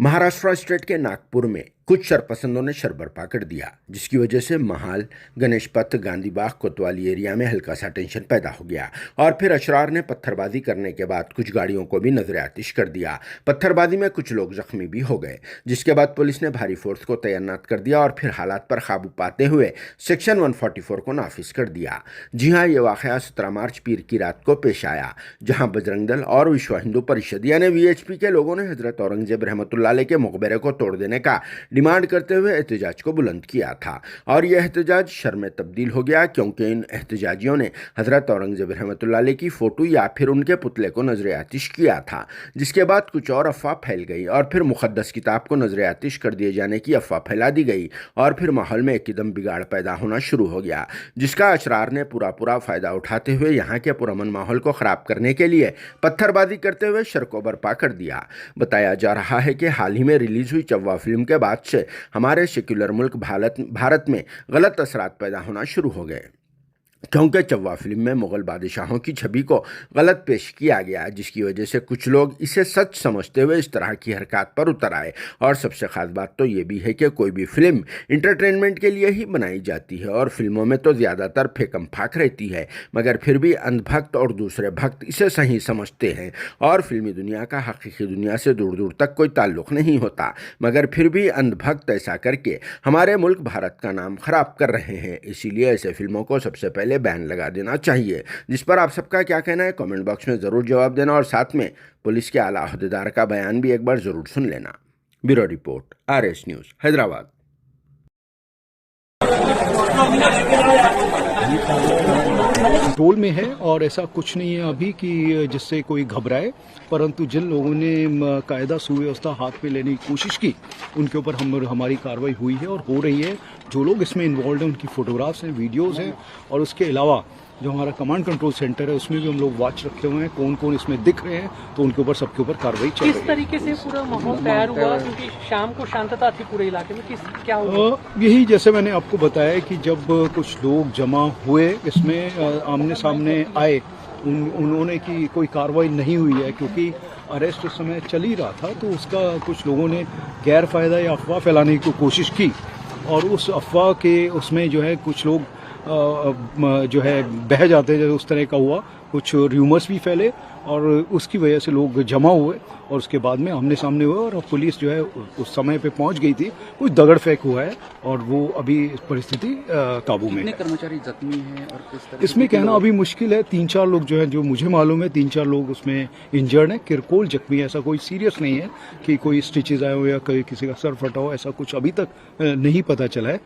Maharashtra state के नागपुर में कुछ शरपसंदों ने शरबरपा कर दिया, जिसकी वजह से महाल, गणेश पथ, गांधी बाग, कोतवाली एरिया में हल्का सा टेंशन पैदा हो गया। और फिर अशरार ने पत्थरबाजी करने के बाद कुछ गाड़ियों को भी नजर आतिश कर दिया। पत्थरबाजी में कुछ लोग जख्मी भी हो गए, जिसके बाद पुलिस ने भारी फोर्स को तैनात कर दिया और फिर हालात पर काबू पाते हुए सेक्शन 144 को नाफिज कर दिया। जी हाँ, ये वाकया 17 मार्च पीर की रात को पेश आया, जहाँ बजरंग दल और विश्व हिंदू परिषद यानी वीएचपी के लोगों ने हजरत औरंगजेब रहमतुल्लाह अलैह के मकबरे को तोड़ देने का डिमांड करते हुए एहतजाज को बुलंद किया था। और यह एहतजाज शर में तब्दील हो गया, क्योंकि इन एहतजाजियों ने हजरत औरंगजेब रहमतुल्लाह अलैह की फोटो या फिर उनके पुतले को नजर आतिश किया था, जिसके बाद कुछ और अफवाह फैल गई और फिर मुक़द्दस किताब को नजर आतिश कर दिए जाने की अफवाह फैला दी गई और फिर माहौल में एकदम बिगाड़ पैदा होना शुरू हो गया, जिसका अशरार ने पूरा फ़ायदा उठाते हुए यहाँ के पुरअमन माहौल को ख़राब करने के लिए पत्थरबाजी करते हुए शर को बर्पा कर दिया। बताया जा रहा है कि हाल ही में रिलीज हुई चव्वा फिल्म के बाद से हमारे सेक्युलर मुल्क भारत में गलत असरात पैदा होना शुरू हो गए, क्योंकि चव्वा फिल्म में मुग़ल बादशाहों की छवि को गलत पेश किया गया, जिसकी वजह से कुछ लोग इसे सच समझते हुए इस तरह की हरकत पर उतर आए। और सबसे ख़ास बात तो ये भी है कि कोई भी फिल्म इंटरटेनमेंट के लिए ही बनाई जाती है और फिल्मों में तो ज़्यादातर फेकम फाक रहती है, मगर फिर भी अंधभक्त और दूसरे भक्त इसे सही समझते हैं और फिल्मी दुनिया का हकीकी दुनिया से दूर दूर तक कोई ताल्लुक़ नहीं होता, मगर फिर भी अंधभक्त ऐसा करके हमारे मुल्क भारत का नाम ख़राब कर रहे हैं। इसीलिए ऐसे फिल्मों को सबसे पहले बैन लगा देना चाहिए, जिस पर आप सबका क्या कहना है कमेंट बॉक्स में ज़रूर जवाब देना और साथ में पुलिस के आला अहदेदार का बयान भी एक बार ज़रूर सुन लेना। Bureau report, RS news, Hyderabad. Control में है और ऐसा कुछ नहीं है अभी कि जिससे कोई घबराए, परंतु जिन लोगों ने कायदा सुव्यवस्था हाथ में लेने की कोशिश की उनके ऊपर हमारी कार्रवाई हुई है और हो रही है। जो लोग इसमें इन्वॉल्व हैं उनकी फोटोग्राफ्स हैं, वीडियोस हैं और उसके अलावा जो हमारा कमांड कंट्रोल सेंटर है उसमें भी हम लोग वॉच रखे हुए हैं, कौन कौन इसमें दिख रहे हैं, तो उनके ऊपर सबके ऊपर कार्रवाई चल रही है। किस तरीके से पूरा माहौल तैयार हुआ, क्योंकि शाम को शांतता थी पूरे इलाके में, क्या हुआ? यही जैसे मैंने आपको बताया कि जब कुछ लोग जमा हुए, इसमें आमने सामने आए, उन्होंने की कोई कार्रवाई नहीं हुई है क्योंकि अरेस्ट उस समय चल ही रहा था, तो उसका कुछ लोगों ने गैर फायदा या अफवाह फैलाने की कोशिश की और उस अफवाह के उसमें जो है कुछ लोग जो है बह जाते हैं, उस तरह का हुआ, कुछ र्यूमर्स भी फैले और उसकी वजह से लोग जमा हुए और उसके बाद में आमने सामने हुए और पुलिस जो है उस समय पे पहुंच गई थी। कुछ दगड़ फेंक हुआ है और वो अभी परिस्थिति काबू में। कितने कर्मचारी जख्मी हैं और किस तरह? इसमें कहना अभी मुश्किल है। 3-4 लोग जो है, जो मुझे मालूम है 3-4 लोग उसमें इंजर्ड हैं, किरकोल जख्मी है, ऐसा कोई सीरियस नहीं है कि कोई स्टिचेज आए हो या किसी का सर फटा हो, ऐसा कुछ अभी तक नहीं पता चला है।